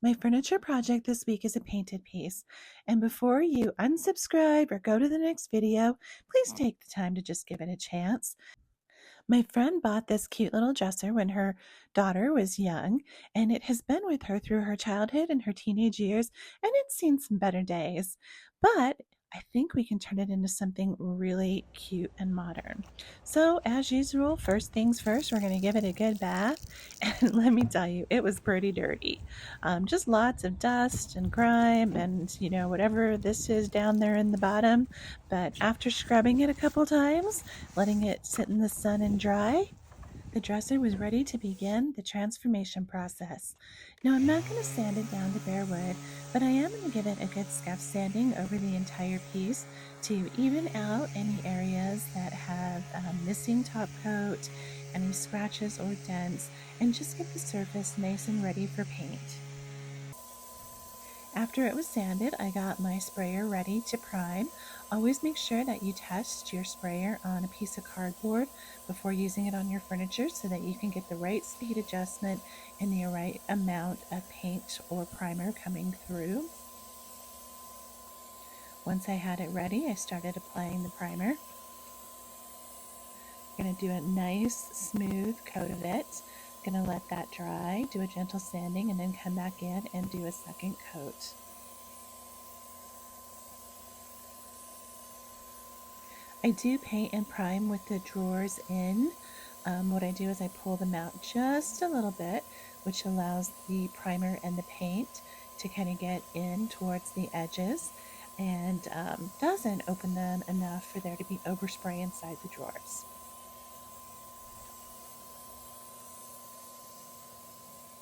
My furniture project this week is a painted piece, and before you unsubscribe or go to the next video, please take the time to just give it a chance. My friend bought this cute little dresser when her daughter was young, and it has been with her through her childhood and her teenage years, and it's seen some better days. But I think we can turn it into something really cute and modern. So, as usual, first things first, we're going to give it a good bath. And let me tell you, it was pretty dirty. Just lots of dust and grime and, whatever this is down there in the bottom. But after scrubbing it a couple times, letting it sit in the sun and dry, the dresser was ready to begin the transformation process. Now, I'm not going to sand it down to bare wood, but I am going to give it a good scuff sanding over the entire piece to even out any areas that have missing top coat, any scratches or dents, and just get the surface nice and ready for paint. After it was sanded, I got my sprayer ready to prime. Always make sure that you test your sprayer on a piece of cardboard before using it on your furniture so that you can get the right speed adjustment and the right amount of paint or primer coming through. Once I had it ready, I started applying the primer. I'm going to do a nice smooth coat of it. I'm going to let that dry, do a gentle sanding, and then come back in and do a second coat. I do paint and prime with the drawers in. What I do is I pull them out just a little bit, which allows the primer and the paint to kind of get in towards the edges and doesn't open them enough for there to be overspray inside the drawers.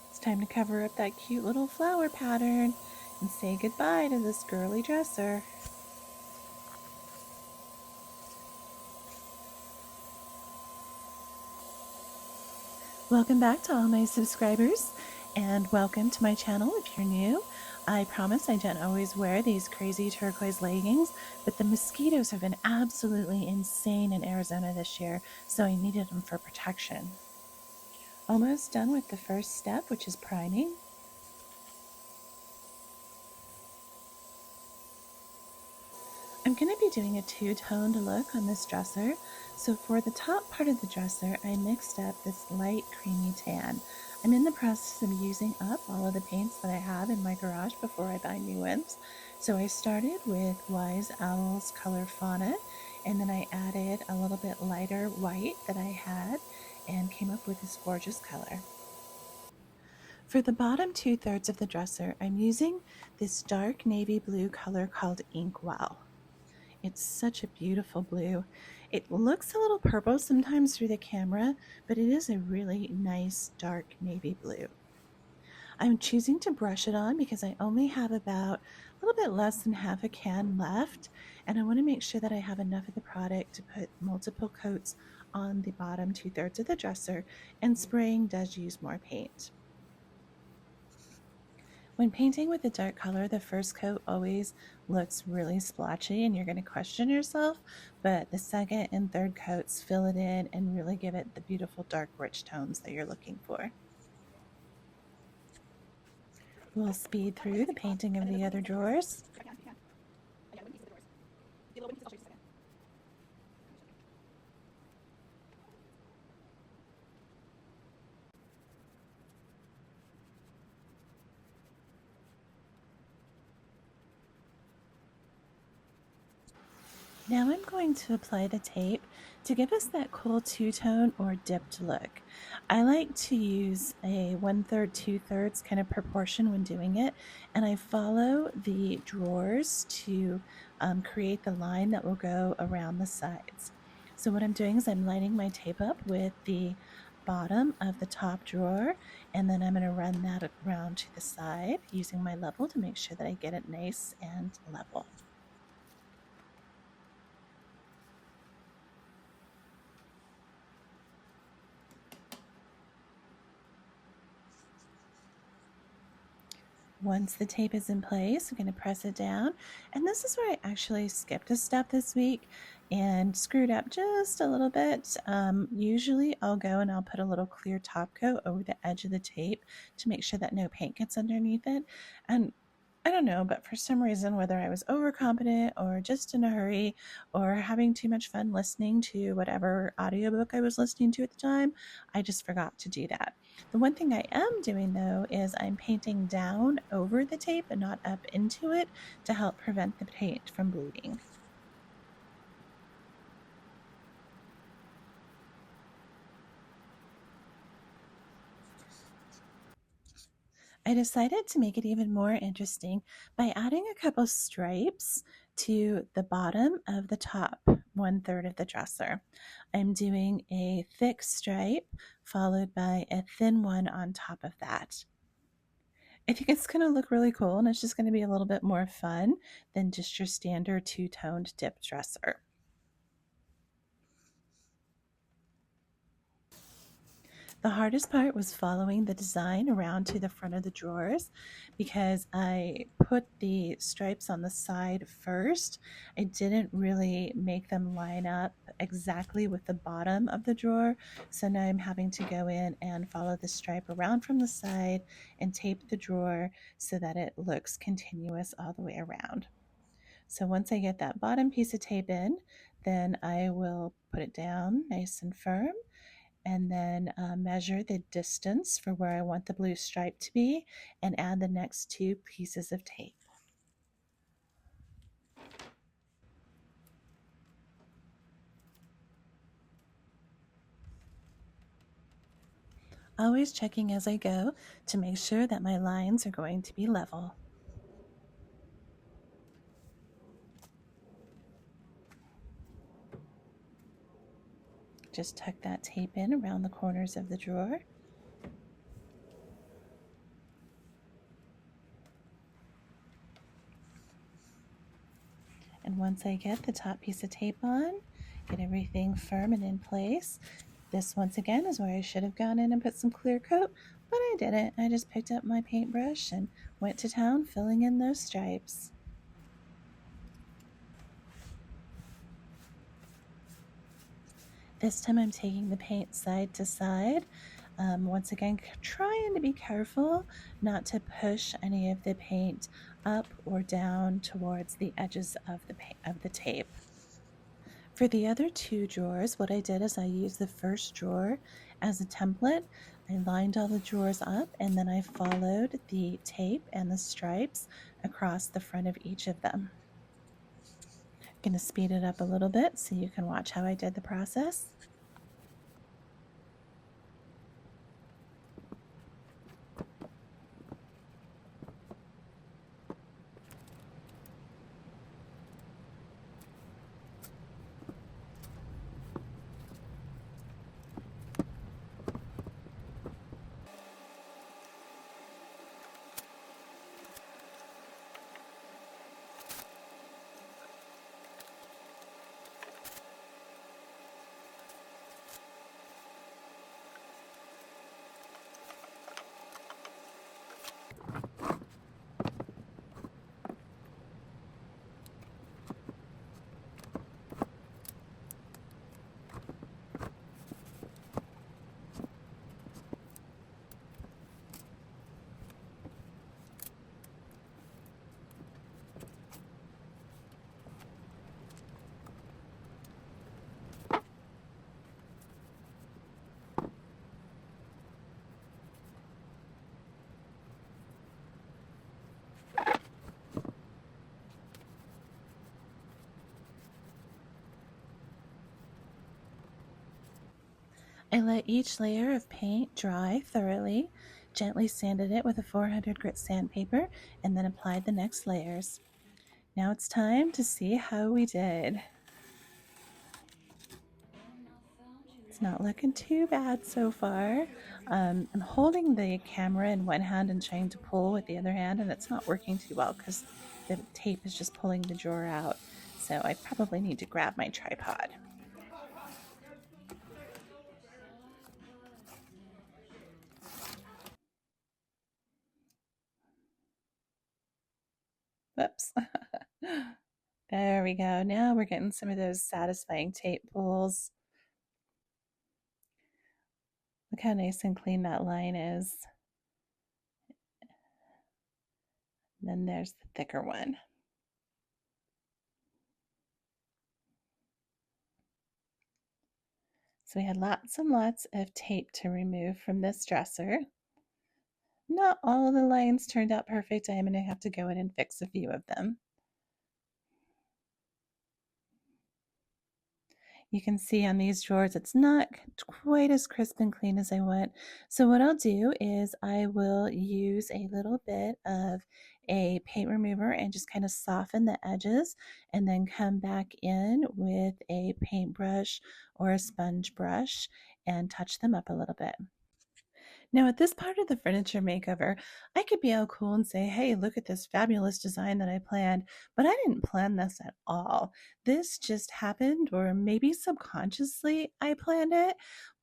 It's time to cover up that cute little flower pattern and say goodbye to this girly dresser. Welcome back to all my subscribers, and welcome to my channel if you're new. I promise I don't always wear these crazy turquoise leggings, but the mosquitoes have been absolutely insane in Arizona this year, so I needed them for protection. Almost done with the first step, which is priming. I'm going to be doing a two-toned look on this dresser. So for the top part of the dresser, I mixed up this light creamy tan. I'm in the process of using up all of the paints that I have in my garage before I buy new ones. So I started with Wise Owl's color Fauna, and then I added a little bit lighter white that I had and came up with this gorgeous color. For the bottom 2/3 of the dresser, I'm using this dark navy blue color called Inkwell. It's such a beautiful blue. It looks a little purple sometimes through the camera, but it is a really nice dark navy blue. I'm choosing to brush it on because I only have about a little bit less than half a can left, and I want to make sure that I have enough of the product to put multiple coats on the bottom 2/3 of the dresser, and spraying does use more paint. When painting with a dark color, the first coat always looks really splotchy and you're going to question yourself, but the second and third coats fill it in and really give it the beautiful dark rich tones that you're looking for. We'll speed through the painting of the other drawers. Now I'm going to apply the tape to give us that cool two-tone or dipped look. I like to use a 1/3, 2/3 kind of proportion when doing it, and I follow the drawers to create the line that will go around the sides. So what I'm doing is I'm lining my tape up with the bottom of the top drawer, and then I'm going to run that around to the side using my level to make sure that I get it nice and level. Once the tape is in place, I'm going to press it down. And this is where I actually skipped a step this week and screwed up just a little bit. Usually I'll go and I'll put a little clear top coat over the edge of the tape to make sure that no paint gets underneath it. And I don't know, but for some reason, whether I was overconfident or just in a hurry or having too much fun listening to whatever audiobook I was listening to at the time, I just forgot to do that. The one thing I am doing though is I'm painting down over the tape and not up into it to help prevent the paint from bleeding. I decided to make it even more interesting by adding a couple stripes to the bottom of the top 1/3 of the dresser. I'm doing a thick stripe followed by a thin one on top of that. I think it's going to look really cool and it's just going to be a little bit more fun than just your standard two-toned dip dresser. The hardest part was following the design around to the front of the drawers because I put the stripes on the side first. I didn't really make them line up exactly with the bottom of the drawer. So now I'm having to go in and follow the stripe around from the side and tape the drawer so that it looks continuous all the way around. So once I get that bottom piece of tape in, then I will put it down nice and firm and then measure the distance for where I want the blue stripe to be and add the next two pieces of tape. Always checking as I go to make sure that my lines are going to be level. Just tuck that tape in around the corners of the drawer. And once I get the top piece of tape on, get everything firm and in place. This once again is where I should have gone in and put some clear coat, but I didn't. I just picked up my paintbrush and went to town filling in those stripes. This time I'm taking the paint side to side. Once again, trying to be careful not to push any of the paint up or down towards the edges of the tape. For the other two drawers, what I did is I used the first drawer as a template. I lined all the drawers up and then I followed the tape and the stripes across the front of each of them. I'm going to speed it up a little bit so you can watch how I did the process. I let each layer of paint dry thoroughly, gently sanded it with a 400 grit sandpaper, and then applied the next layers. Now it's time to see how we did. It's not looking too bad so far. I'm holding the camera in one hand and trying to pull with the other hand, and it's not working too well because the tape is just pulling the drawer out. So I probably need to grab my tripod. Whoops. There we go. Now we're getting some of those satisfying tape pulls. Look how nice and clean that line is. And then there's the thicker one. So we had lots and lots of tape to remove from this dresser. Not all of the lines turned out perfect. I am going to have to go in and fix a few of them. You can see on these drawers it's not quite as crisp and clean as I want. So what I'll do is I will use a little bit of a paint remover and just kind of soften the edges, and then come back in with a paintbrush or a sponge brush and touch them up a little bit. Now, at this part of the furniture makeover, I could be all cool and say, hey, look at this fabulous design that I planned, but I didn't plan this at all. This just happened, or maybe subconsciously I planned it,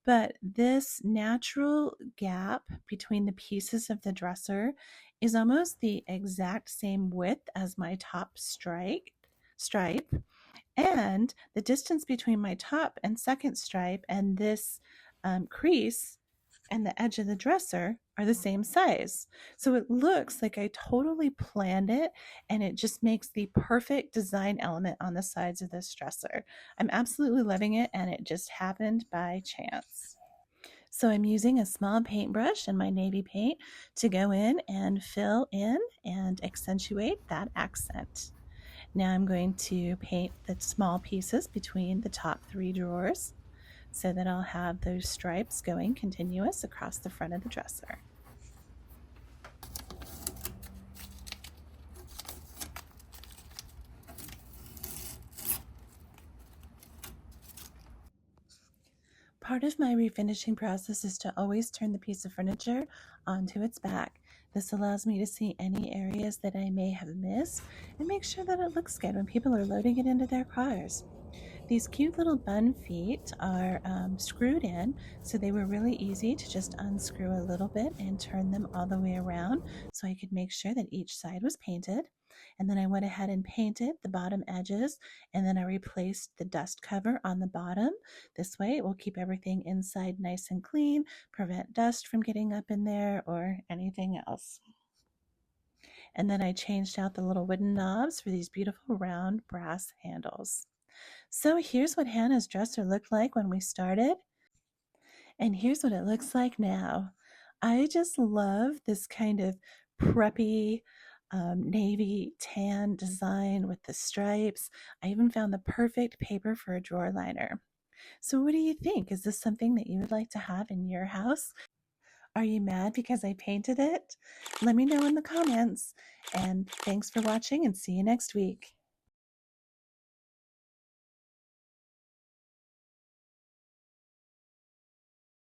but this natural gap between the pieces of the dresser is almost the exact same width as my top stripe. And the distance between my top and second stripe and this crease and the edge of the dresser are the same size. So it looks like I totally planned it, and it just makes the perfect design element on the sides of this dresser. I'm absolutely loving it, and it just happened by chance. So I'm using a small paintbrush and my navy paint to go in and fill in and accentuate that accent. Now I'm going to paint the small pieces between the top 3 drawers, so that I'll have those stripes going continuous across the front of the dresser. Part of my refinishing process is to always turn the piece of furniture onto its back. This allows me to see any areas that I may have missed and make sure that it looks good when people are loading it into their cars. These cute little bun feet are screwed in, so they were really easy to just unscrew a little bit and turn them all the way around so I could make sure that each side was painted. And then I went ahead and painted the bottom edges, and then I replaced the dust cover on the bottom. This way it will keep everything inside nice and clean, prevent dust from getting up in there or anything else. And then I changed out the little wooden knobs for these beautiful round brass handles. So here's what Hannah's dresser looked like when we started, and here's what it looks like now. I just love this kind of preppy navy tan design with the stripes. I even found the perfect paper for a drawer liner. So what do you think? Is this something that you would like to have in your house? Are you mad because I painted it? Let me know in the comments, and thanks for watching, and see you next week.